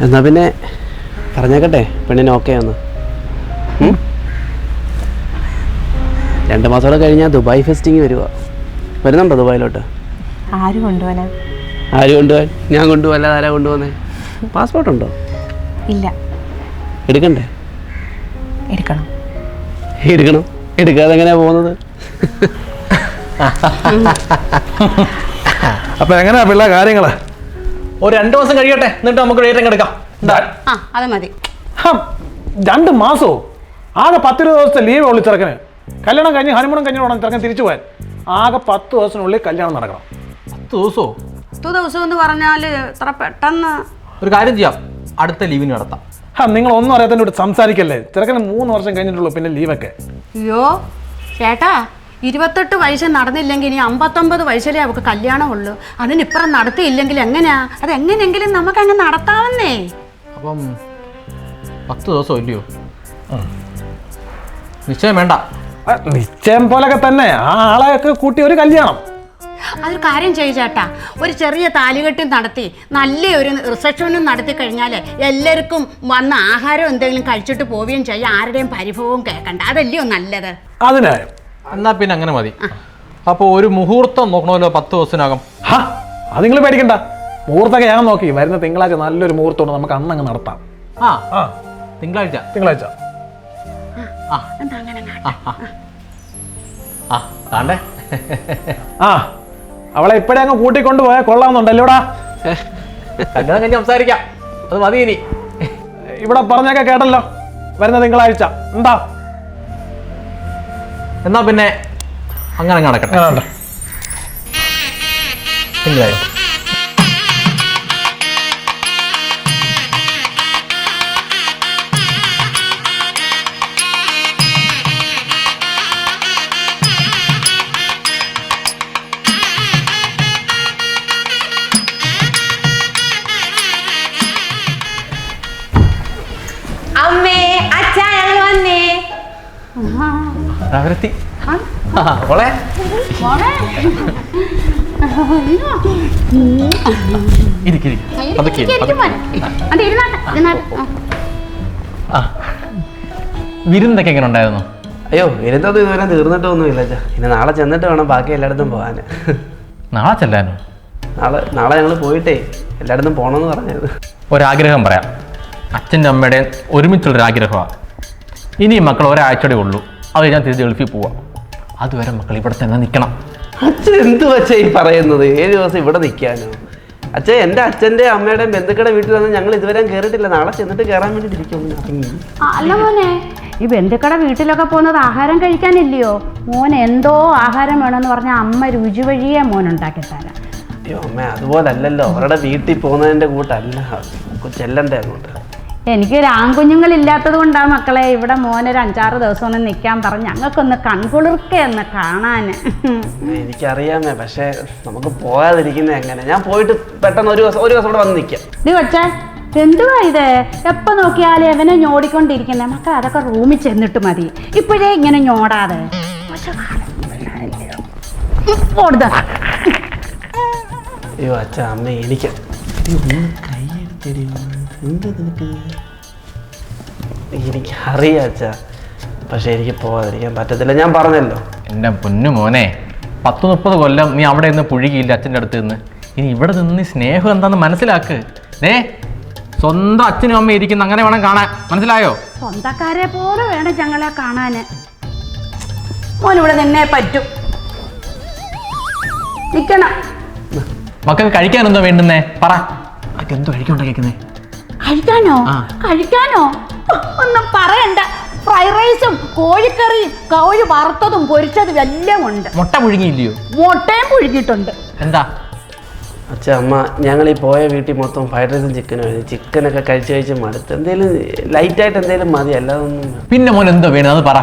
എന്നാ പിന്നെ പറഞ്ഞേക്കട്ടെ പെണ്ണിന് ഓക്കെ ഒന്ന്. 2 മാസത്തോടെ കഴിഞ്ഞാൽ ദുബായ് ഫെസ്റ്റിങ് വരുന്നുണ്ടോ ദുബായിലോട്ട്? ആര് കൊണ്ടുപോകാനാ? ആര് കൊണ്ടുപോകാൻ? ഞാൻ കൊണ്ടുപോകല്ല. ആരാ കൊണ്ടുപോകുന്നേ? പാസ്പോർട്ട് ഉണ്ടോ? ഇല്ല. എടുക്കണ്ടേ? എടുക്കണം. എടുക്കാതെ എങ്ങനെയാ പോകുന്നത്? അപ്പൊ എങ്ങനെയാ പിള്ള കാര്യങ്ങള്? ഒരു 2 മാസം കഴിയട്ടെ, എന്നിട്ട് നമുക്ക് റേറ്റിംഗ് എടുക്കാം. അത് മതി. 2 മാസോ? ആകെ 10-20 ദിവസത്തെ ലീവ് ഉള്ളു ചെറുക്കന്. കല്യാണം കഴിഞ്ഞ് ഹണിമൂണും കഴിഞ്ഞ് വേണം ചെറുക്കൻ തിരിച്ചു പോകാൻ. ആകെ 10 ദിവസത്തിനുള്ളിൽ കല്യാണം നടക്കണം. 10 ദിവസമോ? 10 ദിവസം എന്ന് പറഞ്ഞാൽ ഇത്ര പെട്ടെന്ന്. ഒരു കാര്യം ചെയ്യാം, അടുത്ത ലീവിന് നടത്താം. നിങ്ങൾ ഒന്നും അറിയാത്തതിനോട് സംസാരിക്കല്ലേ. ചെറുക്കന് 3 വർഷം കഴിഞ്ഞിട്ടുള്ളൂ പിന്നെ ലീവൊക്കെ. അയ്യോ ചേട്ടാ, 28 വയസ്സ് നടന്നില്ലെങ്കിൽ ഇനി 59 വയസ്സിലേ അവൾക്ക് കല്യാണമുള്ളൂ. അതിനിപ്പുറം നടത്തിയില്ലെങ്കിൽ എങ്ങനെയാ? അതെങ്ങനെയെങ്കിലും നമുക്കങ്ങ് നടത്താവുന്നേ. അപ്പം 10 ദിവസം ഇല്ലയോ? നിശ്ചയം വേണ്ട. നിശ്ചയം പോലൊക്കെ തന്നെ ആ ആളെയൊക്കെ കൂട്ടി ഒരു കല്യാണം. അതൊരു കാര്യം ചെയ്യ് ചേട്ടാ, ഒരു ചെറിയ താലികെട്ടും നടത്തി നല്ലൊരു റിസപ്ഷനും നടത്തി കഴിഞ്ഞാൽ എല്ലാവർക്കും വന്ന് ആഹാരം എന്തെങ്കിലും കഴിച്ചിട്ട് പോവുകയും ചെയ്യാം. ആരുടെയും പരിഭവവും കേൾക്കണ്ട. അതല്ലയോ നല്ലത്? അതിനായോ? എന്നാ പിന്നെ അങ്ങനെ മതി. അപ്പോൾ ഒരു മുഹൂർത്തം നോക്കണമല്ലോ 10 ദിവസത്തിനകം. അത് നിങ്ങൾ പേടിക്കണ്ട. മുഹൂർത്തമൊക്കെ ഞാൻ നോക്കി. വരുന്ന തിങ്കളാഴ്ച നല്ലൊരു മുഹൂർത്തമുണ്ട്, നമുക്ക് അന്നങ്ങ് നടത്താം. തിങ്കളാഴ്ച. താണ്ടേ അവളെ ഇപ്പഴേ അങ്ങ് കൂട്ടിക്കൊണ്ടുപോയാൽ കൊള്ളാമെന്നുണ്ടല്ലോടാ. കല്യാണം കഴിഞ്ഞ് സംസാരിക്കാം, അത് മതി. ഇനി ഇവിടെ പറഞ്ഞൊക്കെ കേട്ടല്ലോ. വരുന്ന തിങ്കളാഴ്ച എന്താ? എന്നാ പിന്നെ അങ്ങനെ നടക്കട്ടെ. തിങ്കളാഴ്ച. അമ്മേ അച്ഛാ ഞങ്ങൾ വന്നേ. വിരുന്നൊക്കെ എങ്ങനെ ഉണ്ടായിരുന്നു? അയ്യോ, വിരുന്നത് ഇതുവരെ തീർന്നിട്ടൊന്നുമില്ല. ഇനി നാളെ ചെന്നിട്ട് വേണം ബാക്കി എല്ലായിടത്തും പോകാൻ. നാളെ ചെല്ലാനോ? നാളെ ഞങ്ങൾ പോയിട്ടേ എല്ലായിടത്തും പോകണമെന്ന് പറഞ്ഞത്. ഒരാഗ്രഹം പറയാം. അച്ഛൻ്റെ അമ്മയുടെയും ഒരുമിച്ചുള്ളൊരാഗ്രഹമാണ്. ഇനി മക്കൾ ഒരാഴ്ചയുടെ ഉള്ളൂ, അത് ഞാൻ തിരിച്ച് ഗൾഫിൽ പോവാം. അതുവരെ മക്കൾ ഇവിടെ തന്നെ നിൽക്കണം. അച്ഛൻ എന്ത് വെച്ചാ ഈ പറയുന്നത്? 7 ദിവസം ഇവിടെ നിൽക്കാനോ? അച്ഛൻ എൻ്റെ അച്ഛൻ്റെ അമ്മയുടെയും ബന്ധുക്കളുടെ വീട്ടിൽ വന്ന് ഞങ്ങൾ ഇതുവരെ കയറിയിട്ടില്ല. നാളെ ചെന്നിട്ട് കയറാൻ വേണ്ടിയിട്ടിരിക്കും. അല്ല മോനെ, ഈ ബന്ധുക്കളുടെ വീട്ടിലൊക്കെ പോകുന്നത് ആഹാരം കഴിക്കാനില്ലയോ? മോൻ എന്തോ ആഹാരം വേണമെന്ന് പറഞ്ഞാൽ അമ്മ രുചി വഴിയേ മോൻ ഉണ്ടാക്കി തരാം. അയ്യോ അമ്മ, അതുപോലല്ലല്ലോ. അവരുടെ വീട്ടിൽ പോകുന്നതിൻ്റെ കൂട്ടല്ല ചെല്ലണ്ടേ അങ്ങോട്ട്. എനിക്കൊരു ആൺകുഞ്ഞുങ്ങളില്ലാത്തത് കൊണ്ടാണ് മക്കളെ ഇവിടെ മോനൊരു 5-6 ദിവസം ഒന്ന് നിൽക്കാൻ പറഞ്ഞ് ഞങ്ങൾക്കൊന്ന് കൺകുളിർക്കയൊന്ന് കാണാൻ. എനിക്കറിയാമേ, പക്ഷേ നമുക്ക് പോകാതിരിക്കുന്നത് എങ്ങനെ? ഞാൻ പോയിട്ട് പെട്ടെന്ന് ഒരു ദിവസം ഇവിടെ വന്ന് നിൽക്കാം. ഇത് കൊച്ചേ, എന്തുവാ ഇത്? എപ്പോൾ നോക്കിയാലും എവനെ ഞോടിക്കൊണ്ടിരിക്കുന്നത്. മക്കൾ അതൊക്കെ റൂമിൽ ചെന്നിട്ട് മതി. ഇപ്പോഴേ ഇങ്ങനെ ഞോടാതെ. അയ്യോ അച്ഛ അമ്മ, എനിക്ക് എനിക്കറിയാം അച്ഛ, പക്ഷെ എനിക്ക് പോകാതിരിക്കാൻ പറ്റത്തില്ല. ഞാൻ പറഞ്ഞല്ലോ. എൻ്റെ പൊന്നു മോനെ, 10-30 കൊല്ലം നീ അവിടെ നിന്ന് പുഴുകിയില്ല അച്ഛൻ്റെ അടുത്ത് നിന്ന്. ഇനി ഇവിടെ നിന്ന് സ്നേഹം എന്താന്ന് മനസ്സിലാക്ക്. സ്വന്തം അച്ഛനും അമ്മയും ഇരിക്കുന്ന അങ്ങനെ വേണം കാണാൻ, മനസ്സിലായോ? സ്വന്തക്കാരെ പോലെ വേണം ഞങ്ങളെ കാണാൻ. മോനിവിടെ നിന്നേ പറ്റും. നിൽക്കണം. മക്കൾക്ക് കഴിക്കാൻ എന്തോ വേണ്ടുന്നേ പറ. എന്തോ കഴിക്കണ്ടേ? കഴിക്കാനോ? ഒന്നും പറയണ്ട. ഫ്രൈഡ് റൈസും കോഴിക്കറിയും കോഴി വറുത്തതും പൊരിച്ചതും എല്ലാം ഉണ്ട്. മുട്ട പുഴുങ്ങിയില്ലയോ? മുട്ടയും പുഴുങ്ങിയിട്ടുണ്ട്. എന്താ അച്ഛ അമ്മ, ഞങ്ങൾ ഈ പോയ വീട്ടിൽ മൊത്തം ഫ്രൈഡ് റൈസും ചിക്കനും ആയിരുന്നു. ചിക്കനൊക്കെ കഴിച്ച് മടുത്ത്. എന്തെങ്കിലും ലൈറ്റായിട്ട് എന്തെങ്കിലും മതി, അല്ലാതെ ഒന്നും. പിന്നെ മോൻ എന്തോ വേണം അത് പറ.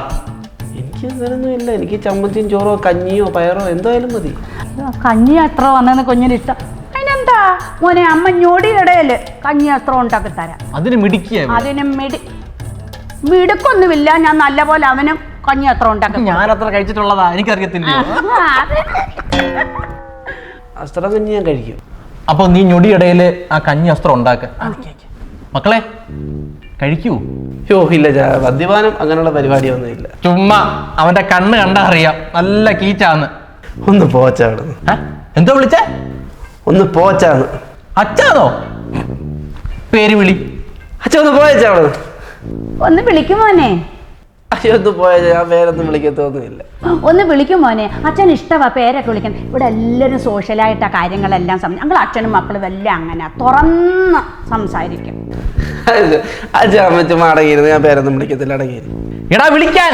എനിക്ക് അങ്ങനൊന്നും ഇല്ല. എനിക്ക് ചമ്മന്തിയും ചോറോ കഞ്ഞിയോ പയറോ എന്തായാലും മതി. കഞ്ഞി അത്ര വന്നെന്ന് കുഞ്ഞിന് ഇഷ്ടം. അതിനെന്താ മോനെ, അമ്മ ഞൊടിയിടയില് കഞ്ഞി അത്ര ഉണ്ടാക്കി തരാം. അതിന് മിടിക്കുക. അതിന് മിടുക്കൊന്നുമില്ല. ഞാൻ നല്ല പോലെ അവനും കഞ്ഞി അത്ര ഉണ്ടാക്കി. ഞാൻ അത്ര കഴിച്ചിട്ടുള്ളതാ, എനിക്കറിയത്തില്ല. അസ്ത്രം കഞ്ഞി ഞാൻ കഴിക്കും. അപ്പൊ നീ ഞൊടിയിടയില് ആ കഞ്ഞി അസ്ത്രം ഉണ്ടാക്ക. മക്കളെ കഴിക്കൂ. ഇല്ല മദ്യപാനം അങ്ങനെയുള്ള പരിപാടിയൊന്നും ഇല്ല. ചുമ്മാ അവന്റെ കണ്ണ് കണ്ടാ അറിയാം നല്ല കീച്ചാന്ന്. ഒന്ന് പോച്ചാണ്. എന്തോ വിളിച്ചേ? ഒന്ന് പോച്ചാന്ന്. അച്ഛാന്നോ? പേര് വിളി. അച്ഛ ഒന്ന് പോയച്ചാണ്. ഒന്ന് വിളിക്കും മോനെ. അയ്യോ ഒന്ന് പോയച്ച, ഞാൻ പേരൊന്നും വിളിക്കത്തൊന്നുമില്ല. ഒന്ന് വിളിക്കും മോനെ. അച്ഛൻ ഇഷ്ടമാ പേരൊക്കെ വിളിക്കാൻ. ഇവിടെ എല്ലാവരും സോഷ്യലായിട്ടാ കാര്യങ്ങളെല്ലാം ഞങ്ങൾ അച്ഛനും മക്കളും എല്ലാം അങ്ങനെ തുറന്ന് സംസാരിക്കും. അച്ഛ അമ്മച്ചും അടങ്ങിയിരുന്നു, ഞാൻ പേരൊന്നും വിളിക്കത്തില്ല. അടങ്ങിയിരുന്നു. എടാ വിളിക്കാൻ.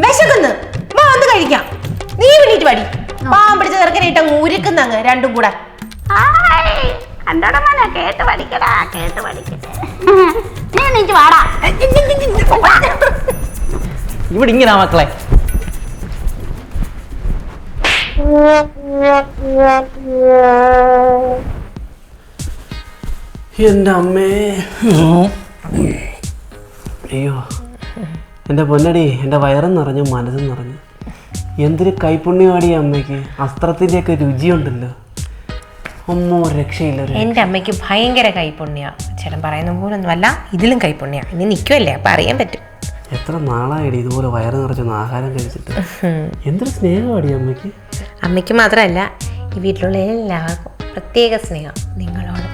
വിശക്കുന്നു, വന്ന് കഴിക്കാം. നീ വിളിയിട്ട് പടി. പാവം പിടിച്ച ചെറുക്കനായിട്ട് അങ്ങ് ഉരുക്കുന്നങ്ങ് രണ്ടും കൂടെ. കേട്ട് പഠിക്കടാ, കേട്ട് പഠിക്കട്ടെ. നീ എണീറ്റ് വാടാ. ഇവിടെ ഇങ്ങനെ മക്കളെ. എൻ്റെ അമ്മേ, അയ്യോ എൻ്റെ പൊന്നടി, എൻ്റെ വയറും നിറഞ്ഞു മനസ്സും നിറഞ്ഞു. എന്തൊരു കൈപ്പുണ്യമാടി അമ്മയ്ക്ക്. അസ്ത്രത്തിൻ്റെയൊക്കെ രുചിയുണ്ടല്ലോ. ഒന്നും രക്ഷയില്ല. എന്റെ അമ്മയ്ക്ക് ഭയങ്കര കൈപ്പുണ്യ. ചേട്ടൻ പറയുന്ന പോലൊന്നും അല്ല, ഇതിലും കൈപ്പുണ്യ. ഇനി നിൽക്കുമല്ലേ, അപ്പൊ അറിയാൻ പറ്റും. എത്ര നാളായിടി ഇതുപോലെ വയറ് നിറച്ചൊന്ന് ആഹാരം കഴിച്ചിട്ട്. എന്തൊരു സ്നേഹമാടി അമ്മയ്ക്ക്. അമ്മയ്ക്ക് മാത്രമല്ല, ഈ വീട്ടിലുള്ള എല്ലാവർക്കും പ്രത്യേക സ്നേഹം നിങ്ങളോട്.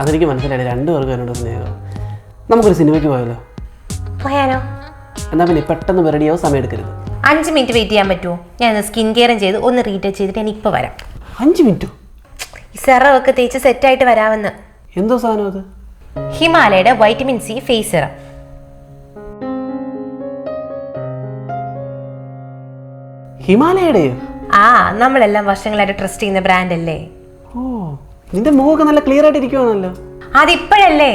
അതെനിക്ക് മനസ്സിലായി. രണ്ടുപേർക്കും എന്നോട് സ്നേഹം. നമുക്കൊരു സിനിമയ്ക്ക് പോയാലോ? പോയാലോ? എന്നാൽ പിന്നെ പെട്ടെന്ന് റെഡിയാവും, സമയം എടുക്കരുത്. 5 മിനിറ്റ് വെയിറ്റ് ചെയ്യാൻ പറ്റുമോ? ഞാൻ സ്കിൻ കെയറും ചെയ്ത് ഒന്ന് റീടച്ച് ചെയ്തിട്ട് ഞാൻ ഇപ്പോൾ വരാം. 5 മിനിറ്റോ? ഈ സെറമൊക്കെ തേച്ച് സെറ്റായിട്ട് വരാമെന്ന്. എന്തോ സാധനം അത്? ഹിമാലയയുടെ വൈറ്റമിൻ സി ഫേസ് സെറം. ഹിമാലയയുടെയോ? ആ, നമ്മളെല്ലാം വർഷങ്ങളായിട്ട് ട്രസ്റ്റ് ചെയ്യുന്ന ബ്രാൻഡ് അല്ലേ. ഓ, നിന്റെ മുഖമൊക്കെ നല്ല ക്ലിയർ ആയിട്ട് ഇരിക്കുവാണല്ലോ. അതിപ്പോഴല്ലേ,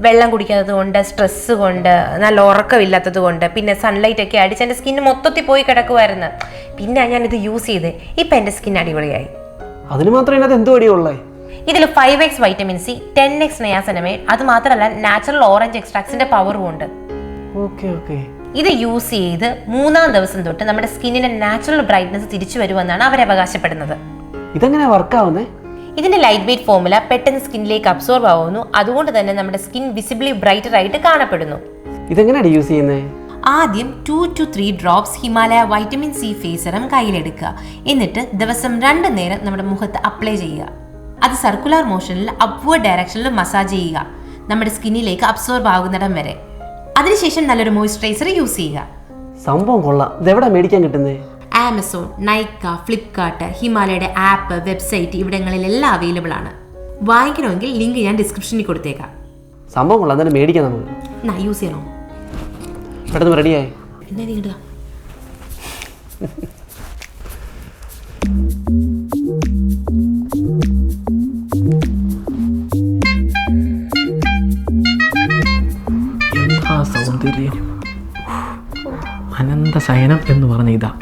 വെള്ളം കുടിക്കാത്തത് കൊണ്ട്, സ്ട്രെസ് കൊണ്ട്, നല്ല ഉറക്കമില്ലാത്തത് കൊണ്ട്, പിന്നെ സൺലൈറ്റ് ഒക്കെ അടിച്ച് എൻ്റെ സ്കിന്ന് മൊത്തത്തിൽ പോയി കിടക്കുമായിരുന്നു. പിന്നെ ഞാനിത് യൂസ് ചെയ്ത് ഇപ്പം എൻ്റെ സ്കിൻ അടിപൊളിയായി. അതിന് മാത്രം ഇതിനകത്ത് എന്തോ അടിയുള്ളേ? ഇതിൽ 5x vitamin C, 10x niacinamide, അത് മാത്രമല്ല നാച്ചുറൽ ഓറഞ്ച് എക്സ്ട്രാക്ട്സിന്റെ പവറും ഉണ്ട്. Okay okay. ഇത് യൂസ് ചെയ്ത് 3-ാം ദിവസം തൊട്ട് നമ്മുടെ സ്കിന്നിന്റെ നാച്ചുറൽ ബ്രൈറ്റ്നസ് തിരിച്ചു വരുമെന്നാണ് അവർ അവകാശപ്പെടുന്നത്. ഇതെങ്ങനെ വർക്കാവുന്നേ? ഇതിന്റെ ലൈറ്റ് വെയിറ്റ് ഫോർമുല പെട്ടെന്ന് സ്കിന്നിലേക്ക് അബ്സോർബ് ആവുന്നു. അതുകൊണ്ട് തന്നെ നമ്മുടെ സ്കിൻ വിസിബിളി ബ്രൈറ്റർ ആയിട്ട് കാണപ്പെടുന്നു. ഇതെങ്ങനെയാണ് യൂസ് ചെയ്യുന്നത്? ആദ്യം 2 to 3 drops Himalaya vitamin C face serum കയ്യിലെടുക്കുക. എന്നിട്ട് ദിവസം 2 നേരം നമ്മുടെ മുഖത്ത് അപ്ലൈ ചെയ്യുക. അത് സർക്കുലർ മോഷനിൽ അപ്വേർഡ് ഡയറക്ഷനിൽ മസാജ് ചെയ്യുക, നമ്മുടെ സ്കിന്നിലേക്ക് അബ്സോർബ് ആകുന്നിടം വരെ. അതിനുശേഷം നല്ലൊരു മോയ്സ്ചറൈസർ യൂസ് ചെയ്യുക. സംഭവം കൊള്ളാം. ഇതെവിടെ മേടിക്കാൻ കിട്ടുന്നത്? ആമസോൺ, നൈക്ക, ഫ്ലിപ്കാർട്ട്, ഹിമാലയയുടെ ആപ്പ്, വെബ്സൈറ്റ് ഇവിടങ്ങളിലെല്ലാം അവൈലബിൾ ആണ്. വാങ്ങിക്കണമെങ്കിൽ ലിങ്ക് ഞാൻ ഡിസ്ക്രിപ്ഷനിൽ കൊടുത്തേക്കാം. സംഭവം കൊള്ളാം. എന്തായാലും മേടിക്കാം നമുക്ക്. യൂസ് ചെയ്യണോ? പെട്ടെന്ന് റെഡിയായി. പിന്നെ നീ ഇടുക. എന്താ സൗന്ദര്യം, അനന്ത ശയനം എന്ന് പറഞ്ഞ ഇതാ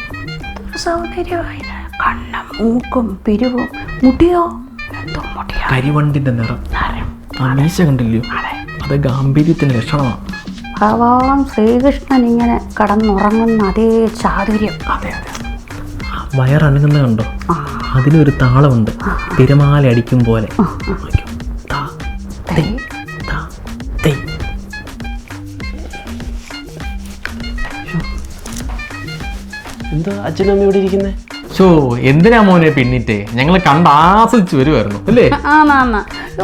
സൗന്ദര്യമായ കണ്ണും മൂക്കും പിരിവും മുടിയോ, കരിവണ്ടിന്റെ നിറം. ആ മീശ കണ്ടില്ലയോ? അത് ഗാംഭീര്യത്തിന്റെ ലക്ഷണമാണ്. ഭഗവാൻ ശ്രീകൃഷ്ണൻ ഇങ്ങനെ കടന്നുറങ്ങുന്ന അതേ ചാതുര്യം. അതെ അതെ. വയറണങ്ങുന്ന കണ്ടോ? അതിലൊരു താളമുണ്ട്, തിരമാല അടിക്കും പോലെ. എന്താ അച്ഛനും അമ്മ ഇവിടെ ഇരിക്കുന്നേ? എന്തിനാ മോനെ പിന്നിട്ടേ? ഞങ്ങൾ കണ്ട് ആസ്വദിച്ച് വരുമായിരുന്നു അല്ലേ? ആമാ,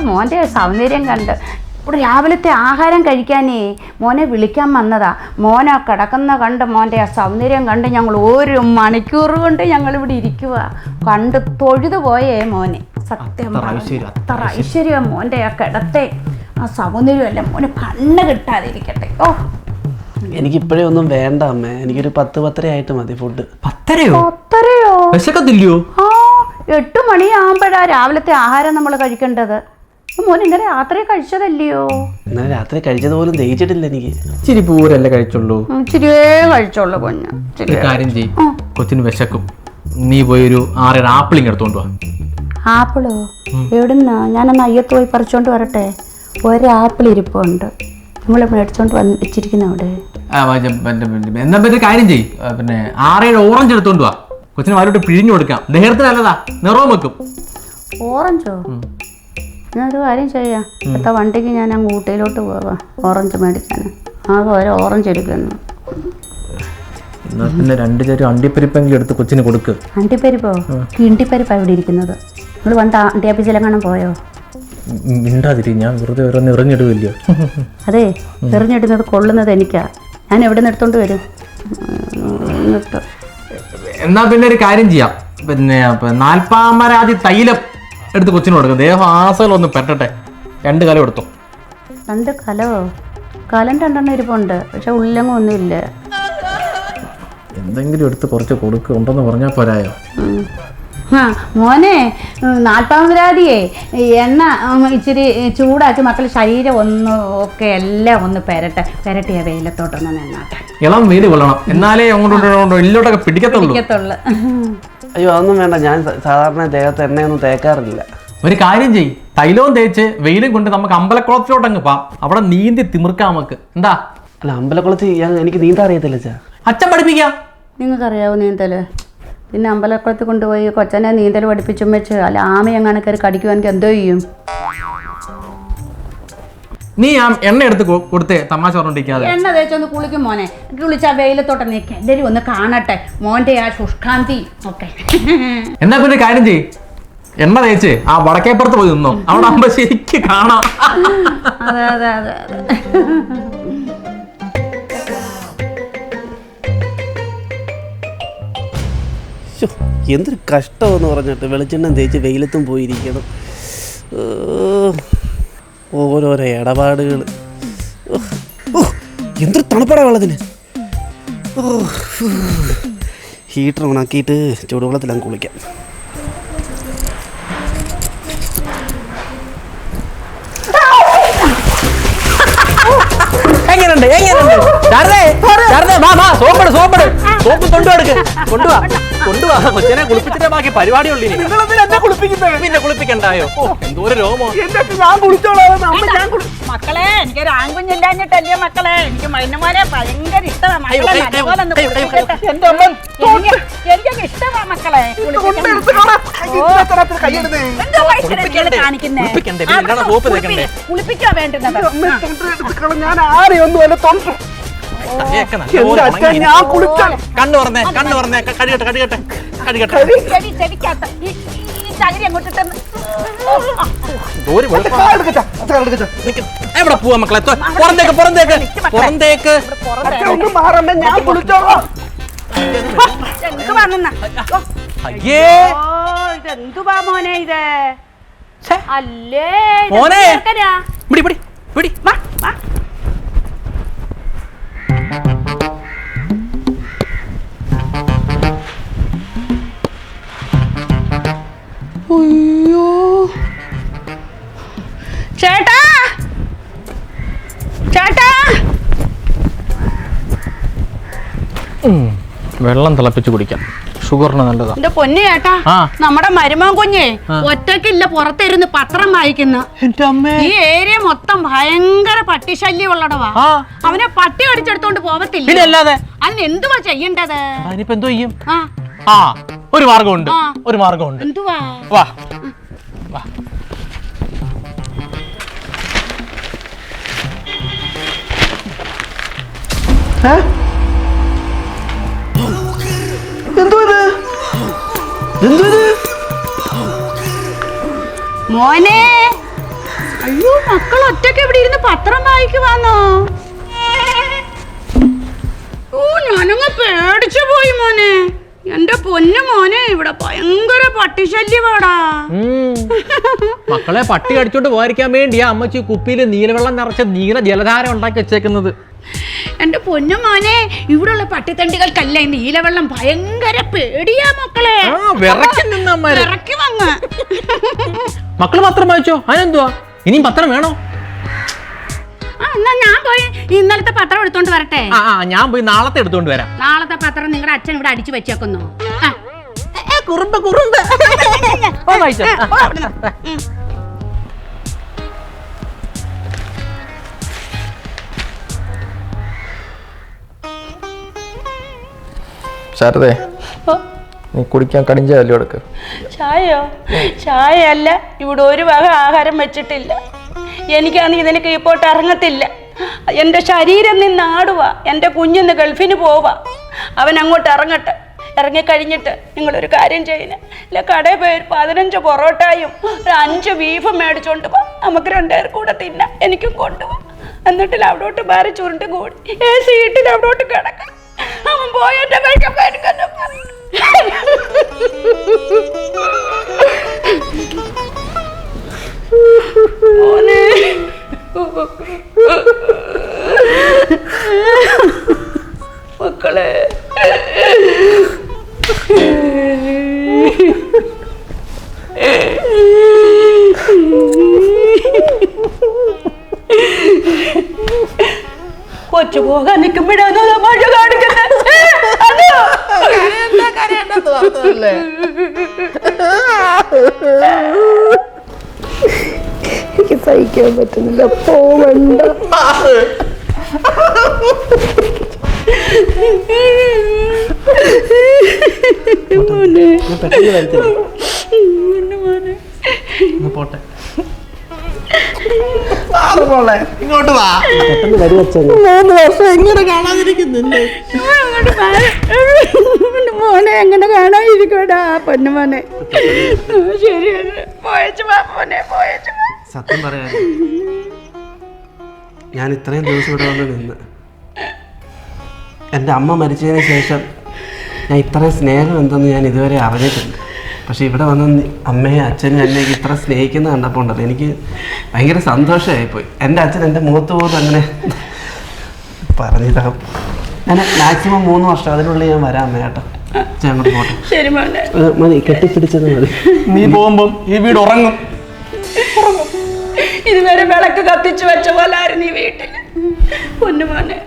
മോൻ്റെ സൗന്ദര്യം കണ്ട് ഇവിടെ രാവിലത്തെ ആഹാരം കഴിക്കാനേ മോനെ വിളിക്കാൻ വന്നതാ. മോനെ കിടക്കുന്ന കണ്ട് മോൻ്റെ ആ സൗന്ദര്യം കണ്ട് ഞങ്ങൾ 1 മണിക്കൂർ കൊണ്ട് ഞങ്ങൾ ഇവിടെ ഇരിക്കുക. കണ്ട് തൊഴുതു പോയേ മോനെ. സത്യം അത്ര ഐശ്വര്യം മോൻ്റെ ആ കിടത്തെ ആ സൗന്ദര്യമല്ല മോനെ കണ്ണ് കിട്ടാതിരിക്കട്ടെ. ഓ, എനിക്കിപ്പോഴേ ഒന്നും വേണ്ട അമ്മേ. എനിക്കൊരു 10-10:30 ആയിട്ട് മതി ഫുഡ്. 10:30യോ? വിശക്കത്തില്ലയോ? ആ, 8 മണിയാകുമ്പോഴാ രാവിലത്തെ ആഹാരം നമ്മൾ കഴിക്കേണ്ടത്. മോൻ ഇന്നലെ രാത്രി കഴിച്ചതല്ലയോ? ഇന്നലെ രാത്രി കഴിച്ചത് പോലും ദഹിച്ചിട്ടില്ല എനിക്ക്. ഇച്ചിരി പൂരല്ലേ കഴിച്ചുള്ളൂ. ഇച്ചിരിയേ കഴിച്ചോളൂ കുഞ്ഞ്. ഒരു കാര്യം ചെയ്യും, കൊച്ചിന് വിശക്കും. നീ പോയി ഒരു 6 ആപ്പിളിങ് എടുത്തോണ്ട് വാ. ആപ്പിളോ? എവിടുന്നാ? ഞാനൊന്ന് അയ്യത്ത് പോയി പറിച്ചോണ്ട് വരട്ടെ. 1 ആപ്പിൾ ഇരിപ്പുണ്ട്. നമ്മൾ മേടിച്ചോണ്ട് വെച്ചിരിക്കുന്ന അവിടെ. എന്നാ പിന്നെ കാര്യം ചെയ്യും, പിന്നെ 6-7 ഓറഞ്ച് എടുത്തോണ്ട് വാ. കൊച്ചിന് വാലോട്ട് പിഴിഞ്ഞു കൊടുക്കാം. ദേഹത്തിന് നല്ലതാ, നിറവും വെക്കും. ഓറഞ്ചോ? എന്നൊരു കാര്യം ചെയ്യാം. ഇപ്പോഴത്തെ വണ്ടിക്ക് ഞാൻ അങ്ങ് ഊട്ടിയിലോട്ട് പോവാം ഓറഞ്ച് മേടിക്കാൻ. ആകെ ഒരു ഓറഞ്ച് എടുക്കുന്നു. എന്നാൽ പിന്നെ 2 ചേരും അണ്ടിപ്പരിപ്പെങ്കിലും എടുത്ത് കൊച്ചിന് കൊടുക്ക്. അണ്ടിപ്പരിപ്പോ? കിണ്ടിപ്പരിപ്പാണ് ഇവിടെ ഇരിക്കുന്നത്. നിങ്ങൾ പണ്ട് അണ്ടി ആഫീസിലെങ്ങാനും പോയോ? മിണ്ടാതിരി, ഞാൻ വെറുതെ ഓരോന്ന് എറിഞ്ഞിടുകയില്ലയോ. അതെ, എറിഞ്ഞിടുന്നത് കൊള്ളുന്നത് എനിക്കാ. ഞാൻ എവിടെ നിന്ന് എടുത്തോണ്ട് വരും? എന്നാ പിന്നെ ഒരു കാര്യം ചെയ്യാം, പിന്നെ 40 തൈലം എടുത്ത് കൊച്ചിന് കൊടുക്കും. ദേഹം ആസകളൊന്ന് പെട്ടട്ടെ. 2 കലം എടുത്തോ. 2 കലമോ? കലം 2 ഇരിപ്പുണ്ട്, പക്ഷെ ഉള്ളെങ്ങും ഒന്നുമില്ല. എന്തെങ്കിലും എടുത്ത് കുറച്ച് കൊടുക്കുക, ഉണ്ടെന്ന് പറഞ്ഞാൽ പോരായോ? മോനെ, 40 എണ്ണ ഇച്ചിരി ചൂടാക്കി മക്കൾ ശരീരം ഒക്കെ എല്ലാം ഒന്ന് പെരട്ടിയ വെയിലത്തോട്ടൊന്ന് നിന്നാട്ടെ. ഇളം വെയിൽ കൊള്ളണം, എന്നാലേ അങ്ങോട്ടും എല്ലോട്ടൊക്കെ പിടിക്കത്തുള്ളൂ. അയ്യോ അതൊന്നും വേണ്ട, ഞാൻ സാധാരണ ദേഹത്ത് എണ്ണയൊന്നും തേക്കാറില്ല. ഒരു കാര്യം ചെയ്യ്, തൈലവും തേച്ച് വെയിലും കൊണ്ട് നമുക്ക് അമ്പലക്കുളത്തിലോട്ട് അങ്ങ് പോവാം. അവിടെ നീന്തി തിമിർക്കാം നമുക്ക്. എന്താ? അല്ല, അമ്പലക്കുളത്ത് എനിക്ക് നീന്താൻ അറിയത്തില്ല ചാ. അച്ഛൻ പഠിപ്പിക്കാം. നിങ്ങൾക്കറിയാവോ നീന്തല്? പിന്നെ അമ്പലക്കുളത്ത് കൊണ്ടുപോയി കൊച്ചനെ നീന്തൽ പഠിപ്പിച്ചും വെച്ച് അല്ല ആമയെങ്ങാണ് കയറി കടിക്കുവാനെങ്കിൽ എന്തോ ചെയ്യും? നീ ആ എണ്ണ എടുത്ത് കൊടുത്തേ, തമാശ പറഞ്ഞിരിക്കാതെ. എണ്ണ തേച്ചൊന്ന് കുളിക്കും മോനെ. കുളിച്ചാ വെയിലത്തോട്ട് നിൽക്കുക, എല്ലാവരും ഒന്ന് കാണട്ടെ മോന്റെ ആ ശുഷ്കാന്തി ഒക്കെ. എന്നാ പിന്നെ കാര്യം ചെയ്യ്, എണ്ണ തേച്ച് ആ വടക്കേപ്പുറത്ത് പോയി നിന്നോ, അവിടെ ആകുമ്പോ ശരിക്ക് കാണാം. അതെ അതെ അതെ അതെ. എന്തൊരു കഷ്ടമെന്ന് പറഞ്ഞിട്ട് വെളിച്ചെണ്ണ തേച്ച് വെയിലത്തും പോയിരിക്കണം. ഓരോരോ ഇടപാടുകൾ. എന്തൊരു തണുപ്പാടാ വെള്ളത്തിന്. ഹീറ്റർ ഓണാക്കിയിട്ട് ചൂടുവെള്ളത്തിലാണ് കുളിക്കാം. എങ്ങനെയുണ്ട്? സോപ്പ് കൊണ്ടുവാ കൊച്ചിനെ കുളിപ്പിച്ചിട്ട് ബാക്കി പരിപാടി ഉള്ളി. പിന്നെ കുളിപ്പിക്കണ്ടായോ? എന്തോരം രോമോ. മക്കളെ, എനിക്കൊരു ആൺകുഞ്ഞില്ലാഞ്ഞിട്ടല്ലേ മക്കളെ, എനിക്ക് മൈനമോനെ ഭയങ്കര ഇഷ്ടമാണ്. എനിക്കൊക്കെ ഇഷ്ടമാണ് മക്കളെ. കുളിപ്പിക്കാ വേണ്ടുന്നത്. ഞാൻ ആരെയൊന്നും അല്ല തൊണ്ടു. കണ്ണു പറഞ്ഞേ കഴുകട്ടെ. എവിടെ പോവാ മക്കളെ? പുറന്തേക്ക് ഞാൻ കുളിച്ചോളാം. ഇതെന്തുവാ മോനെ ഇത്? അല്ലേ മോനെ, പിടി. അയ്യോ ചേട്ടാ. വെള്ളം തിളപ്പിച്ച് കുടിക്കാം, ഷുഗറിന് നല്ലതാ. എന്റെ പൊന്നു ചേട്ടാ, നമ്മുടെ മരുമോൻ കുഞ്ഞേ ഒറ്റക്കില്ല, പുറത്തിരുന്ന് പത്രം വായിക്കുന്നു. ഈ ഏരിയ മൊത്തം ഭയങ്കര പട്ടിശല്യം ഉള്ളടവാ. അവനെ പട്ടി അടിച്ചെടുത്തോണ്ട് പോവത്തില്ല. അതിന് എന്തുവാ ചെയ്യേണ്ടത്? അതിനിപ്പോ എന്തോ ചെയ്യും? ഒരു മാർഗമുണ്ട്. എന്തുവാ? വാ. മോനെ, അയ്യോ മക്കൾ ഒറ്റയ്ക്ക് ഇവിടെ ഇരുന്ന് പത്രം വായിക്കുവാന്നോ? ഞാനങ്ങ് പേടിച്ചു പോയി മോനെ. എന്റെ പൊന്നു മോനെ, ഇവിടെ ഭയങ്കര പട്ടിശല്യമാടാ. മക്കളെ പട്ടി കടിച്ചോണ്ട് പോയിരിക്കാൻ വേണ്ടിയാ അമ്മച്ചി കുപ്പിയിൽ നീലവെള്ളം നിറച്ച നീല ജലധാര ഉണ്ടാക്കി വെച്ചേക്കുന്നത്. എന്റെ പൊന്നു മോനെ, ഇവിടെയുള്ള പട്ടിത്തണ്ടികൾക്കല്ല ഈ നീലവെള്ളം ഭയങ്കര പേടിയാ മക്കളെ. ഇറക്കി വന്ന് മക്കള് പത്രം വായിച്ചോ? അതിനെന്തുവാ, ഇനിയും പത്രം വേണോ? എന്നാ ഞാൻ പോയി ഇന്നലത്തെ പത്രം എടുത്തോണ്ട് വരട്ടെ. ഞാൻ പോയി നാളത്തെ എടുത്തോണ്ട് വരാം. നാളത്തെ പത്രം നിങ്ങളുടെ അച്ഛൻ ഇവിടെ അടിച്ചു വെച്ചേക്കുന്നു. കുറുമ്പ് ശാരദേ, നീ കുടിക്കാൻ കടിഞ്ച കല്ല് കൊടുക്ക്. ചായയോ? ചായയല്ല, ഇവിടെ ഒരു വക ആഹാരം വെച്ചിട്ടില്ല. എനിക്കാണെങ്കിൽ ഇതിന് കീപ്പോട്ട് ഇറങ്ങത്തില്ല. എൻ്റെ ശരീരം നിന്ന് ആടുക. എൻ്റെ കുഞ്ഞിന്ന് ഗൾഫിന് പോവാ. അവൻ അങ്ങോട്ട് ഇറങ്ങട്ടെ. ഇറങ്ങിക്കഴിഞ്ഞിട്ട് നിങ്ങളൊരു കാര്യം ചെയ്യുന്നത് ഇല്ല, കടയിൽ പോയി 15 പൊറോട്ടയും 5 ബീഫും മേടിച്ചോണ്ട് പോ. നമുക്ക് 2 പേർ കൂടെ തിന്നാം. എനിക്കും കൊണ്ടുപോവാം. എന്നിട്ട് അവിടോട്ട് മാറി ചുരുണ്ട് കൂടി സീറ്റിൽ അവിടോട്ട് കിടക്കാം. അവൻ പോയെന്നെ കഴിക്കാൻ എടുക്കാനോ മോനെ. മക്കളെ, കൊച്ചു പോകാൻ നിൽക്കുമ്പോഴാണോ മഴ കാണിക്കുന്നത്? എനിക്ക് സഹിക്കാൻ പറ്റുന്നില്ല. പോവണ്ട. പോട്ടെ. ഇങ്ങോട്ട് വാ. 3 വർഷം എങ്ങനെ കാണാതിരിക്കുന്നുണ്ട് മോനെ? എങ്ങനെ കാണാതിരിക്കൂടാ പൊന്നുമോനെ? ശരിയാണ്. മോനെ പോയച്ചു. സത്യം പറയാൻ ഞാൻ ഇത്രയും ദിവസം ഇവിടെ വന്ന് നിന്ന് എൻ്റെ അമ്മ മരിച്ചതിന് ശേഷം ഞാൻ ഇത്രയും സ്നേഹം എന്തെന്ന് ഞാൻ ഇതുവരെ അറിഞ്ഞിട്ടില്ല. പക്ഷെ ഇവിടെ വന്ന് അമ്മയും അച്ഛനും എന്നെ ഇത്ര സ്നേഹിക്കുന്നത് കണ്ടപ്പോൾ ഉണ്ടല്ലോ, എനിക്ക് ഭയങ്കര സന്തോഷമായിപ്പോയി. എൻ്റെ അച്ഛൻ എൻ്റെ മുഖത്ത് പോലും അങ്ങനെ പറഞ്ഞിട്ടാകും. ഞാൻ മാക്സിമം 3 വർഷം അതിനുള്ളിൽ ഞാൻ വരാം അമ്മ കേട്ടോ. അച്ഛൻ അങ്ങോട്ട് പോട്ടെ. ശരി മോനെ. മതി, കെട്ടിപ്പിടിച്ചത് മതി. നീ പോകുമ്പം ഈ വീട് ഉറങ്ങും. ഇതുവരെ വിളക്ക് കത്തിച്ചു വെച്ച പോലായിരുന്നു ഈ വീട്ടിൽ. പൊന്നുമോനെ,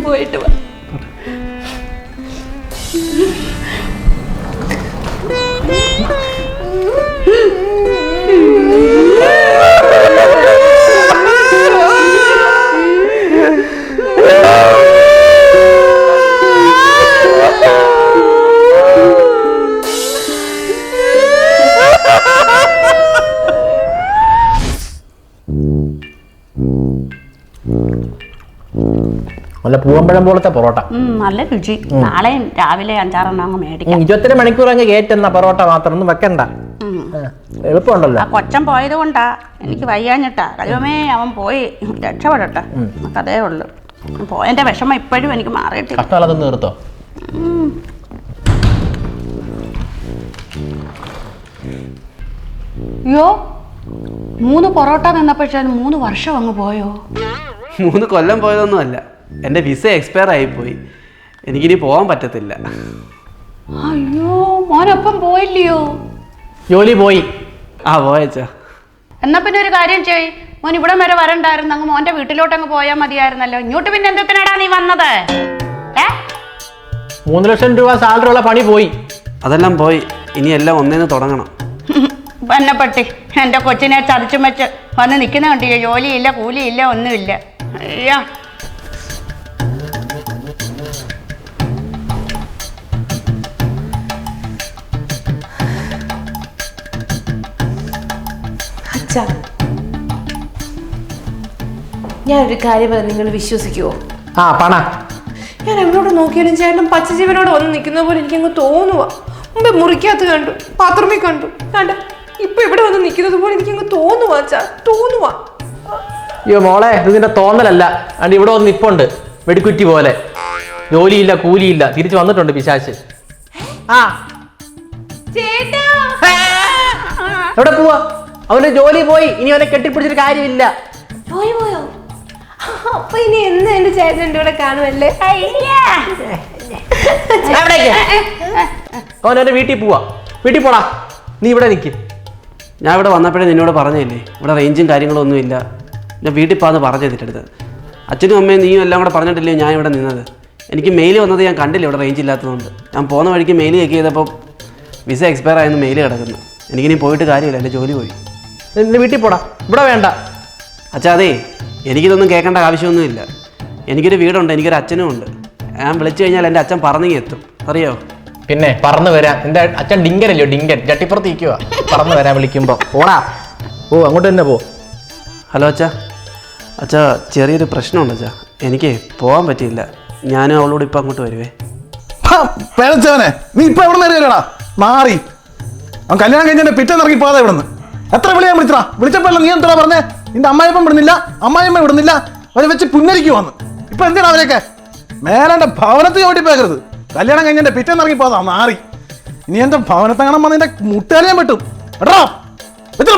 പോയിട്ട് വാ. നല്ല പൂവമ്പഴം പോലത്തെ പൊറോട്ട, നല്ല രുചി. നാളെ രാവിലെ 6 അങ്ങ് മേടിക്കാം. 22 മണിക്കൂർ അങ്ങ് കയറ്റുന്ന പൊറോട്ട മാത്രം ഒന്നും വെക്കണ്ട. എളുപ്പമുണ്ടല്ലോ. ആ കൊച്ചൻ പോയത് കൊണ്ടാ എനിക്ക് വയ്യാഞ്ഞിട്ടാ. കഴിയുമേ അവൻ പോയി രക്ഷപ്പെടട്ടെ. അതേ ഉള്ളു. പോയതിന്റെ വിഷമം ഇപ്പോഴും എനിക്ക് മാറിയിട്ടില്ല. കഷ്ടകാലത്ത് തീർത്തോ? അയ്യോ, 3 പൊറോട്ട നിന്നപ്പോഴത്തേന് 3 വർഷം അങ്ങ് പോയോ? 3 കൊല്ലം പോയതൊന്നുമല്ല, എൻ്റെ വിസ എക്സ്പയർ ആയിപ്പോയി. എനിക്കിനി പോകാൻ പറ്റത്തില്ല. അയ്യോ, മോനൊപ്പം പോയില്ലയോ? ജോലി പോയി. പോയച്ചാ. എന്നാ പിന്നെ ഒരു കാര്യം ചെയ്, മോൻ ഇവിടെ വരെ വരണ്ടായിരുന്നു. അങ്ങ് മോന്റെ വീട്ടിലോട്ട് അങ്ങ് പോയാൽ മതിയായിരുന്നല്ലോ. ഇങ്ങോട്ട് പിന്നെ എന്തിനാടാ നീ വന്നത്? 3 ലക്ഷം രൂപ സാലറി ഉള്ള പണി പോയി. അതെല്ലാം പോയി. ഇനി എല്ലാം ഒന്നേന്ന് തുടങ്ങണം. വന്നപ്പെട്ടി എൻ്റെ കൊച്ചിനെ ചതച്ചും വെച്ച് വന്ന് നിൽക്കുന്ന കണ്ടില്ല. ജോലിയില്ല, കൂലിയില്ല, ഒന്നുമില്ല. അയ്യോ, ഞാനൊരു കാര്യം പറഞ്ഞ് നിങ്ങൾ വിശ്വസിക്കുവോ? പണ ഞാൻ എവിടോട്ട് നോക്കിയാലും ചേട്ടൻ പച്ചജീവനോട് വന്ന് നിൽക്കുന്ന പോലെ എനിക്കങ്ങ് തോന്നുവാ. മുമ്പേ മുറിക്കകത്ത് കണ്ടു, ബാത്റൂമിൽ കണ്ടു, കണ്ട ഇപ്പൊ ഇവിടെ വന്ന് നിൽക്കുന്നത് പോലെ എനിക്കങ്ങ് തോന്നുവാ. തോന്നുവാ. അയ്യോ മോളെ, ഇത് നിന്റെ തോന്നലല്ല. അണ്ട് ഇവിടെ വന്ന് നിപ്പുണ്ട് വെടിക്കുറ്റി പോലെ. ജോലിയില്ല, കൂലിയില്ല, തിരിച്ചു വന്നിട്ടുണ്ട് പിശാച്ച്. എവിടെ പോവാ? അവന്റെ ജോലി പോയി. ഇനി അവനെ കെട്ടിപ്പിടിച്ചൊരു കാര്യമില്ല. പോയോ? അപ്പൊ ഇനി എന്ന് എന്റെ ചേട്ടൻ എന്റെ കൂടെ കാണുമല്ലേ? അവൻ എന്റെ വീട്ടിൽ പോവാ. വീട്ടിൽ പോടാ. നീ ഇവിടെ നിൽക്ക്. ഞാൻ ഇവിടെ വന്നപ്പോഴേ നിന്നോട് പറഞ്ഞില്ലേ, ഇവിടെ റേഞ്ചും കാര്യങ്ങളൊന്നും ഇല്ല. ഞാൻ വീട്ടിൽ പോകാന്ന് പറഞ്ഞു തന്നിട്ടെടുത്ത്. അച്ഛനും അമ്മയും നീയും എല്ലാം കൂടെ പറഞ്ഞിട്ടില്ലേ ഞാൻ ഇവിടെ നിന്നത്. എനിക്ക് മെയിൽ വന്നത് ഞാൻ കണ്ടില്ല ഇവിടെ റേഞ്ച് ഇല്ലാത്തതുകൊണ്ട്. ഞാൻ പോകുന്ന വഴിക്ക് മെയിൽ ചെക്ക് ചെയ്തപ്പോൾ വിസ എക്സ്പയർ ആയെന്ന് മെയിൽ കിടക്കുന്നു. എനിക്കിനി പോയിട്ട് കാര്യമില്ല, എൻ്റെ ജോലി പോയി. നിന്റെ വീട്ടിൽ പോടാ, ഇവിടെ വേണ്ട. അച്ഛാ, അതേ എനിക്കിതൊന്നും കേൾക്കേണ്ട ആവശ്യമൊന്നുമില്ല. എനിക്കൊരു വീടുണ്ട്, എനിക്കൊരു അച്ഛനും ഉണ്ട്. ഞാൻ വിളിച്ചു കഴിഞ്ഞാൽ എൻ്റെ അച്ഛൻ പറഞ്ഞെങ്കിൽ എത്തും. അറിയോ? പിന്നെ പറന്ന് വരാം. എന്റെ അച്ഛൻ ഡിങ്കനല്ലോ, ഡിങ്കൻ ചട്ടിപ്പുറത്ത് ഇരിക്കുക. പറന്ന് വരാൻ വിളിക്കുമ്പോ ഓടാ. ഓ അങ്ങോട്ട് തന്നെ പോ. ഹലോ അച്ഛാ. അച്ഛാ ചെറിയൊരു പ്രശ്നമുണ്ട് അച്ഛാ. എനിക്ക് പോകാൻ പറ്റിയില്ല. ഞാനും അവളോട് ഇപ്പം അങ്ങോട്ട് വരുവേ. പേരച്ചവനെ, നീ ഇപ്പൊ എവിടെ നിന്ന് വരികടാ? മാറി അവൻ കല്യാണം കഴിഞ്ഞ പിറ്റേന്നിറങ്ങി പോകാതെ ഇവിടെ നിന്ന്. എത്ര വിളിയാൻ വിളിച്ചടാ? വിളിച്ചപ്പോഴല്ല നീ എന്താ പറഞ്ഞേ? നിന്റെ അമ്മായിപ്പം വിടുന്നില്ല, അമ്മായിമ്മ വിടുന്നില്ല, അവരെ വെച്ച് പുന്നരിക്ക് വന്ന്. ഇപ്പൊ എന്തിനാ അവരൊക്കെ? മേലാന്റെ ഭവനത്തിൽ ഓടി പോകരുത്. കല്യാണം കഴിഞ്ഞ പിറ്റേന്നിറങ്ങി പോകാതാ മാറി. ഇനി എന്റെ ഭവനത്തെ കാണാൻ വന്ന് നിന്റെ മുട്ടേറിയാൻ പറ്റും എടാ.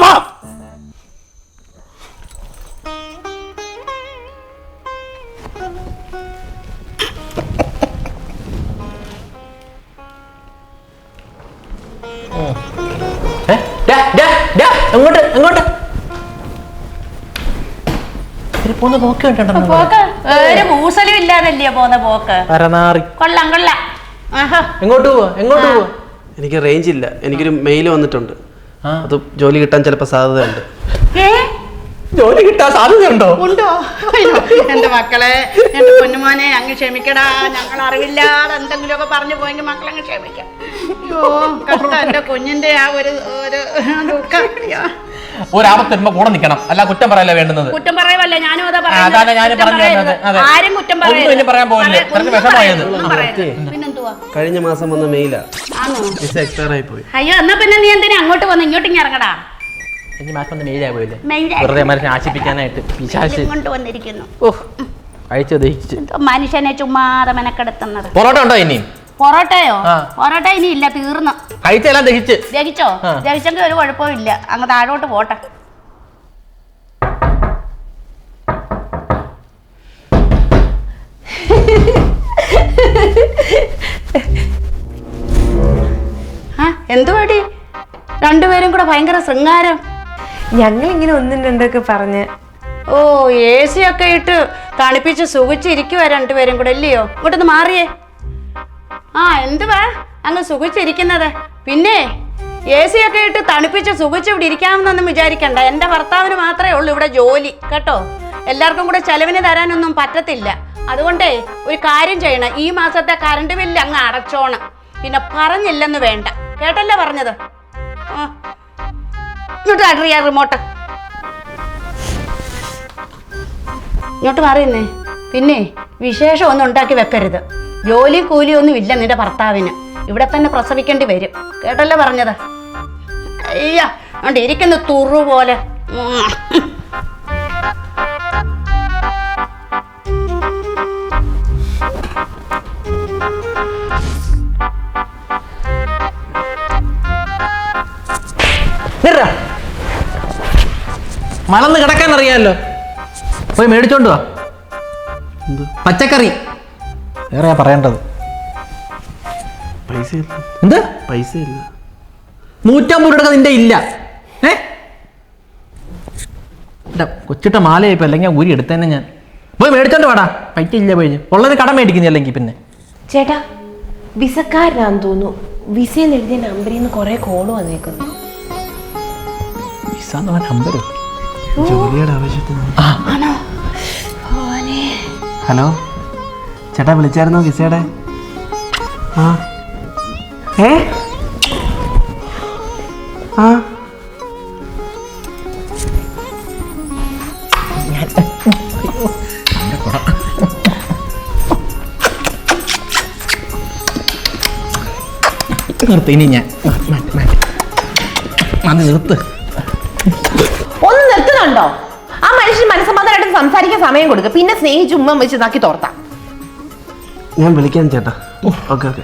വാ. എങ്ങോട്ട് എങ്ങോട്ട് പോന്ന പോക്ക് കണ്ടോ? പോക്ക് ഒരു മൂസലും ഇല്ലാതല്ലയോ പോന്ന പോക്ക്. പരനാറി. കൊള്ളാം കൊള്ളാം. എങ്ങോട്ട് പോവാ? എങ്ങോട്ട് പോവാ? എനിക്ക് റേഞ്ച് ഇല്ല. എനിക്കൊരു മെയിൽ വന്നിട്ടുണ്ട്. അത് ജോലി കിട്ടാൻ ചിലപ്പോൾ സാധ്യതയുണ്ട്. ജോലി കിട്ടാൻ സാധ്യതയുണ്ടോ? ഉണ്ടോ? എന്റെ മക്കളെ, എന്റെ പൊന്നുമോനെ അങ്ങ് ക്ഷമിക്കടാ. ഞങ്ങൾ അറിവില്ലാതെ എന്തെങ്കിലുമൊക്കെ പറഞ്ഞു പോയെങ്കിൽ മക്കളങ്ങ് ക്ഷമിക്കാം. അയ്യോ കഷ്ടം. എന്റെ കുഞ്ഞിന്റെ ആ ഒരു ദുഃഖം. ഒരാപത്ത് വരുമ്പോ കൂടെ നിൽക്കണം, അല്ല കുറ്റം പറയല്ല വേണ്ടുന്നത്. കുറ്റം പറയല്ല, ഞാനും അതാ പറയുന്നത്. ആരും കുറ്റം പറയാൻ പോകില്ല. വിഷമമായത് പിന്നെന്തുവാ? കഴിഞ്ഞ മാസം വന്ന മെയിലാ. വിസ എക്സ്പയർ ആയി പോയി. അയ്യോ എന്നാ പിന്നെ നീ എന്തിനാ അങ്ങോട്ട് വന്ന് ഇങ്ങോട്ട് ഇറങ്ങടാ? വെറുതെ മനുഷ്യനെ ആശിപ്പിക്കാനായിട്ട് കൊണ്ടുവന്നിരിക്കുന്നു. മനുഷ്യനെ ചുമ്മാതെ മെനക്കെടുത്തുന്നത്. പൊറോട്ട ഉണ്ടോ ഇനിയും? പൊറോട്ടയോ? പൊറോട്ട ഇനി ഇല്ല, തീർന്നു. കഴിച്ചെല്ലാം ദഹിച്ചോ? ദഹിച്ചെങ്കിൽ ഒരു കുഴപ്പവും ഇല്ല. അങ്ങ് താഴോട്ട് പോട്ടെ. എന്തുവാടി രണ്ടുപേരും കൂടെ ഭയങ്കര ശൃംഗാരം? ഞങ്ങൾ ഇങ്ങനെ ഒന്നും രണ്ടൊക്കെ പറഞ്ഞ്. ഓ AC ഒക്കെ ഇട്ട് തണുപ്പിച്ച് സുഖിച്ചിരിക്കുവാ രണ്ടുപേരും കൂടെ, അല്ലയോ? ഇങ്ങോട്ടൊന്ന് മാറിയേ. എന്തുവാ അങ്ങ് സുഖിച്ചിരിക്കുന്നത്? പിന്നെ AC ഒക്കെ ഇട്ട് തണുപ്പിച്ച് സുഖിച്ച് ഇവിടെ ഇരിക്കാമെന്നൊന്നും വിചാരിക്കണ്ട. എൻ്റെ ഭർത്താവിന് മാത്രമേ ഉള്ളൂ ഇവിടെ ജോലി, കേട്ടോ. എല്ലാവർക്കും കൂടെ ചെലവിന് തരാനൊന്നും പറ്റത്തില്ല. അതുകൊണ്ടേ ഒരു കാര്യം ചെയ്യണം, ഈ മാസത്തെ കറണ്ട് ബില്ല് അങ്ങ് അടച്ചോണം. പിന്നെ പറഞ്ഞില്ലെന്ന് വേണ്ട, കേട്ടല്ലേ പറഞ്ഞത്? ഇങ്ങോട്ട് അറിയാ റിമോട്ട്, ഇങ്ങോട്ട് മാറിയെന്നേ. പിന്നെ വിശേഷം ഒന്നും ഉണ്ടാക്കി വെക്കരുത്. ജോലി കൂലിയൊന്നും ഇല്ല നിന്റെ ഭർത്താവിന്. ഇവിടെ തന്നെ പ്രസവിക്കേണ്ടി വരും, കേട്ടല്ലേ പറഞ്ഞത്? അയ്യ അതുകൊണ്ട് ഇരിക്കുന്ന തുറു പോലെ. മലന്ന് കിടക്കാൻ അറിയാമല്ലോ, പോയി മേടിച്ചോണ്ട് വാ. പച്ചക്കറി വേറെയാ പറയേണ്ടത്. പൈസ എന്ത് പൈസ ഇല്ല. 150 രൂപ നിന്റെ ഇല്ല. കൊച്ചിട്ട മാലയായിപ്പോ, അല്ലെങ്കിൽ ഊരി എടുത്തേനെ ഞാൻ. പോയി മേടിച്ചോണ്ട് വാടാ. പൈസ ഇല്ല, പോയി ഉള്ളത് കടം മേടിക്കുന്ന. അല്ലെങ്കിൽ പിന്നെ ചേട്ടാ വിസക്കാരനാന്ന് തോന്നുന്നു. വിസയിൽ എഴുതിയ നമ്പറിൽ നിന്ന് കുറെ കോള് വന്നേക്കുന്നു. വിസ എന്ന് പറഞ്ഞ നമ്പരോ? ജോലിയുടെ ആവശ്യത്തിന്. ഹലോ ചേട്ടാ, വിളിച്ചായിരുന്നോ വിസയുടെ? നിർത്ത് ഇനി ഞാൻ നിർത്ത്. ഒന്ന് നിർത്തുന്നുണ്ടോ? ആ മനുഷ്യൻ മനസ്സമാധാനമായിട്ട് സംസാരിക്കാൻ സമയം കൊടുക്കുക. പിന്നെ സ്നേഹിച്ച് ഉമ്മ വെച്ച് ഇതാക്കി തോർത്താം. ഞാൻ വിളിക്കാം ചേട്ടാ. Okay okay.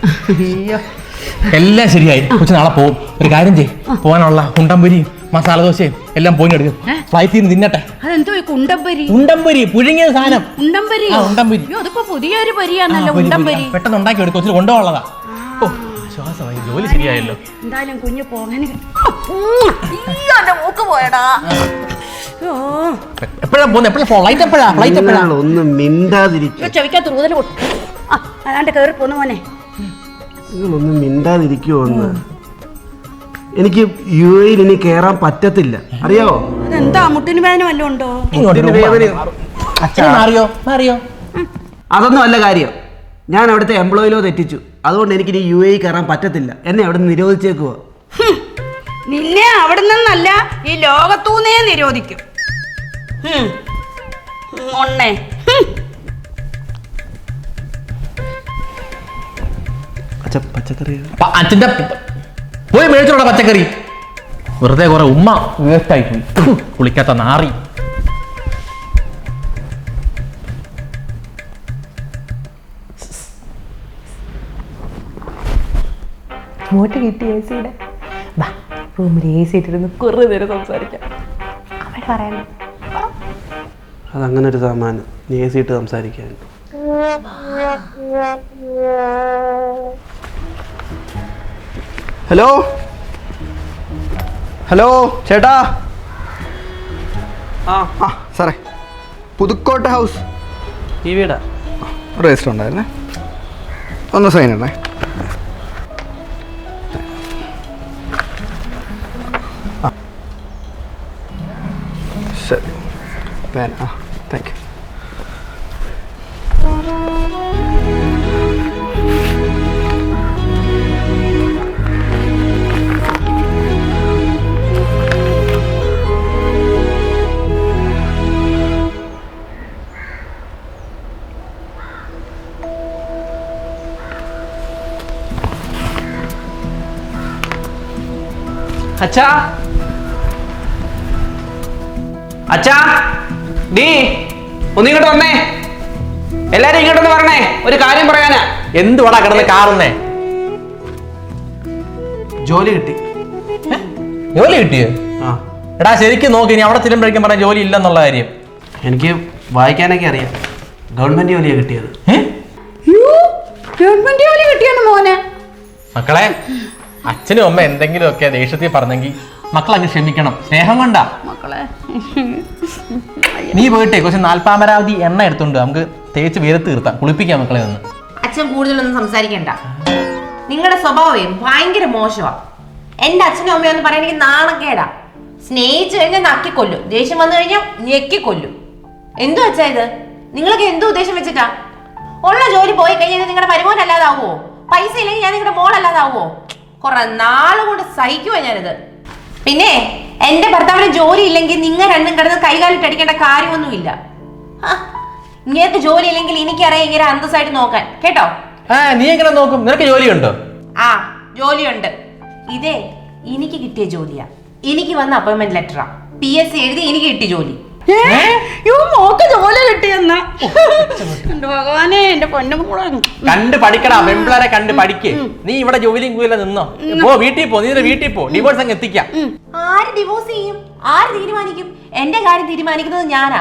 എല്ലാം ശരിയായി. കൊച്ചു നാളെ പോവും. ഒരു കാര്യം ചെയ്യും, പോകാനുള്ള ഉണ്ടംപൊരിയും മസാല ദോശയും എല്ലാം പോയി എടുക്കും. ഫ്ലൈറ്റിൽ നിന്ന് തിന്നട്ടെ. അതെന്തോ കുണ്ടംപൊരി? ഉണ്ടംപൊരി, പുഴുങ്ങിയ സാധനം. ഉണ്ടംപൊരി? ഉണ്ടംപൊരി അതിപ്പോ പുതിയൊരു പൊരിയാന്നല്ലോ ഉണ്ടംപൊരി. പെട്ടെന്ന് ഉണ്ടാക്കി എടുക്കും, കൊച്ചിന് കൊണ്ടുപോകാനുള്ളതാ. ശ്വാസമായി, ജോലി ശരിയായല്ലോ. എന്തായാലും കുഞ്ഞു പോകാൻ മൂക്ക് പോയടാ. എപ്പോഴാ പോകുന്നത്? എപ്പോഴാ ഫ്ലൈറ്റ്? എപ്പോഴാ ഫ്ലൈറ്റ്? എപ്പോഴാ? ഒന്നും മിണ്ടാതിരിക്കും. ചെവിക്കാത്ത റൂതൽ അതാണ്ട് കയറി പോന്നു മോനെ. നിങ്ങളൊന്നും മിണ്ടാതിരിക്കുമോ? ഒന്ന് എനിക്ക് UAE ഇനി കയറാൻ പറ്റത്തില്ല, അറിയാവോ? അതെന്താ മുട്ടിന് വേദന വല്ലതും ഉണ്ടോ? മാറിയോ? അതൊന്നും അല്ല കാര്യം. ഞാൻ അവിടുത്തെ എംപ്ലോയിലോ തെറ്റിച്ചു. അതുകൊണ്ട് എനിക്ക് ഇനി UAE കയറാൻ പറ്റത്തില്ല. എന്നെ അവിടെ നിന്ന് നിരോധിച്ചേക്കുവോ? നിന്നെ അവിടെ നിന്നല്ല ഈ ലോകത്തൂന്നേ നിരോധിക്കും. ഒന്നേ പച്ചക്കറി അച്ഛൻ്റെ പോയി മേടിച്ചോടാ പച്ചക്കറി. വെറുതെ കുറെ ഉമ്മ വേസ്റ്റായി പോയി. കുളിക്കാത്ത നാറി. ഇങ്ങോട്ട് കിട്ടി AC യുടെ റൂമിൽ AC ഇട്ടിരുന്ന് കുറേ നേരം സംസാരിക്കാം. അവിടെ പറയാൻ അതങ്ങനെ ഒരു സാമാനം AC ഇട്ട് സംസാരിക്കാൻ. ഹലോ ഹലോ ചേട്ടാ. ആ സാറേ, പുതുക്കോട്ട ഹൗസ് ഈ വീടാ. രജിസ്റ്റർ ഉണ്ടായിരുന്നേ, ഒന്ന് സൈൻ ഇടണേ. ശരി, താങ്ക് യു. അച്ഛാ അച്ഛാ, ഡീ ഒന്നിങ്ങോട്ട് വന്നേ. എല്ലാരും ഇങ്ങോട്ടൊന്ന് പറഞ്ഞേ, ഒരു കാര്യം പറയാനാ. എന്തുവാടാ കിടന്ന് കാറുന്നേ? ജോലി കിട്ടി. ജോലി കിട്ടിയോ? ആ എടാ ശരിക്കും നോക്കി, ഇനി അവിടെ ചെല്ലുമ്പോഴേക്കും പറഞ്ഞ ജോലി ഇല്ലെന്നുള്ള കാര്യം. എനിക്ക് വായിക്കാനൊക്കെ അറിയാം. ഗവൺമെന്റ് ജോലിയാണ് കിട്ടിയത്. ഗവൺമെന്റ് ജോലി കിട്ടിയാണ് മോനെ. മക്കളെ, അച്ഛനും അമ്മ എന്തെങ്കിലുമൊക്കെ ദേഷ്യത്തിൽ പറഞ്ഞെങ്കിൽ മക്കൾ അങ്ങ് ക്ഷമിക്കണം. സ്നേഹം കൊണ്ടാ. മക്കളെ നീ പോയിട്ടേ കുറച്ച് 40 എണ്ണ എടുത്തോണ്ട് നമുക്ക് തേച്ച് വീരത്ത് തീർത്താം, കുളിപ്പിക്കാം മക്കളെ ഒന്ന്. അച്ഛൻ കൂടുതലൊന്നും സംസാരിക്കണ്ട. നിങ്ങളുടെ സ്വഭാവമേ ഭയങ്കര മോശമാ. എന്റെ അച്ഛനും അമ്മയൊന്ന് പറയാൻ എനിക്ക് നാണക്കേടാ. സ്നേഹിച്ചു കഴിഞ്ഞാൽ നക്കിക്കൊല്ലും, ദേഷ്യം വന്നു കഴിഞ്ഞാൽ ഞെക്കിക്കൊല്ലും. എന്തോ അച്ഛാ ഇത്? നിങ്ങളൊക്കെ എന്തോ ഉദ്ദേശം വെച്ചിട്ടാ? ഉള്ള ജോലി പോയി കഴിഞ്ഞാൽ നിങ്ങളുടെ മരുമോനല്ലാതാവോ? പൈസ ഇല്ലെങ്കിൽ ഞാൻ നിങ്ങളുടെ മോളല്ലാതാവോ? കുറെ നാളുകൊണ്ട് സഹിക്കുവാ ഞാനിത്. പിന്നെ എന്റെ ഭർത്താവിന് ജോലി ഇല്ലെങ്കിൽ നിങ്ങൾ രണ്ടും കിടന്ന് കൈകാലിട്ടടിക്കേണ്ട കാര്യമൊന്നുമില്ല. ഇങ്ങനത്തെ ജോലി ഇല്ലെങ്കിൽ എനിക്കറിയാം ഇങ്ങനെ അന്തസ്സായിട്ട് നോക്കാൻ, കേട്ടോ? നീ എങ്ങനെ നോക്കും? നിനക്ക് ജോലിയുണ്ടോ? ആ, ജോലിയുണ്ട്. ഇതേ എനിക്ക് കിട്ടിയ ജോലിയാ. എനിക്ക് വന്ന അപ്പോയിന്റ്മെന്റ് ലെറ്ററാ. PSC എഴുതി എനിക്ക് കിട്ടിയ ജോലി. മോക്ക് ജോലി കിട്ടിയെന്ന ഭഗവാനെ, എന്റെ പൊന്നുകൂടെ കണ്ട് പഠിക്കടാ, പെൺപിള്ളേരെ കണ്ട് പഠിക്കേ. നീ ഇവിടെ ജോലിയും കൂല നിന്നോ? പോ, വീട്ടിൽ പോ. നീ വീട്ടിൽ പോ. ഡിവോഴ്സ് അങ്ങ് എത്തിക്കാം. ആര് ഡിവോഴ്സ് ചെയ്യും? ആര് തീരുമാനിക്കും? എന്റെ കാര്യം തീരുമാനിക്കുന്നത് ഞാനാ.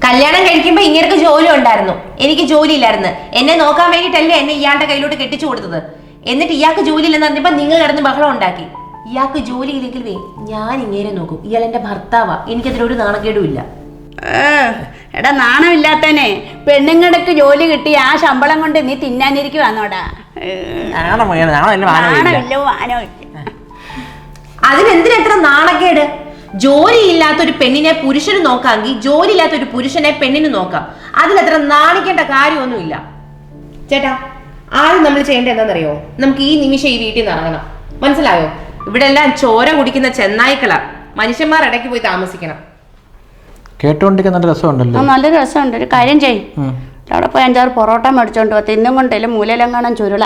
കല്യാണം കഴിക്കുമ്പോ ഇങ്ങനെ ജോലി ഉണ്ടായിരുന്നു, എനിക്ക് ജോലി ഇല്ലായിരുന്നു. എന്നെ നോക്കാൻ വേണ്ടിയിട്ടല്ലേ എന്നെ ഇയാളുടെ കയ്യിലോട്ട് കെട്ടിച്ചു കൊടുത്തത്. എന്നിട്ട് ഇയാൾക്ക് ജോലി ഇല്ലെന്ന് പറഞ്ഞപ്പോ നിങ്ങൾ കിടന്ന് ബഹളം ഉണ്ടാക്കി. ഇയാൾക്ക് ജോലി ഇല്ലെങ്കിൽ ഞാൻ ഇങ്ങനെ നോക്കും. ഇയാൾ എന്റെ ഭർത്താവാ, എനിക്കതിലൊരു നാണക്കേടും ഇല്ല. എടാ നാണമില്ലാത്തനെ, പെണ്ണുങ്ങൾക്ക് ജോലി കിട്ടി ആ ശമ്പളം കൊണ്ട് നീ തിന്നാനിരിക്കുവാന്നോടാ. നാണമില്ല, വാനമില്ല. അതിനെന്തിനെത്ര നാണക്കേട്? ജോലി ഇല്ലാത്ത ഒരു പെണ്ണിനെ പുരുഷന് നോക്കാമെങ്കിൽ ജോലി ഇല്ലാത്ത ഒരു പുരുഷനെ പെണ്ണിന് നോക്കാം. അതിലെത്ര നാണിക്കേണ്ട കാര്യമൊന്നുമില്ല. ചേട്ടാ, ആദ്യം നമ്മൾ ചെയ്യേണ്ടത് എന്താണെന്നറിയോ? നമുക്ക് ഈ നിമിഷം ഈ വീട്ടിൽ നിന്ന് ഇറങ്ങണം. മനസ്സിലായോ? ഇവിടെ എല്ലാം ചോര കുടിക്കുന്ന ചെന്നായ്ക്കളാ. മനുഷ്യന്മാർ ഇടയ്ക്ക് പോയി താമസിക്കണം. കേട്ടോണ്ടിരിക്കാൻ നല്ല രസമുണ്ടല്ലോ. നല്ല രസമുണ്ട്. ഒരു കാര്യം ചെയ്യും, അവിടെ പോയി 5-6 പൊറോട്ട മേടിച്ചോണ്ട് പോ. തിന്നും കൊണ്ടേലും മൂലയിലെങ്ങാനും ചുരുള.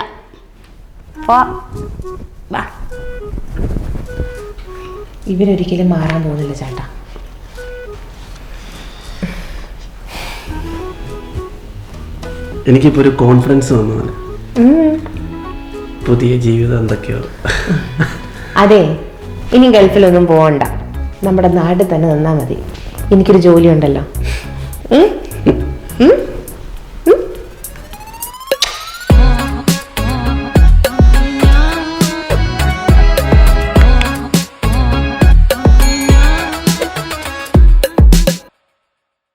ഇവരൊരിക്കലും മാറാൻ പോകുന്നില്ല ചേട്ടാ. എനിക്കിപ്പോ ഒരു കോൺഫിഡൻസ് വന്നതാണ്. പുതിയ ജീവിതം എന്തൊക്കെയോ. അതെ, ഇനി ഗൾഫിലൊന്നും പോകണ്ട, നമ്മുടെ നാട്ടിൽ തന്നെ നിന്നാ മതി. എനിക്കൊരു ജോലി ഉണ്ടല്ലോ.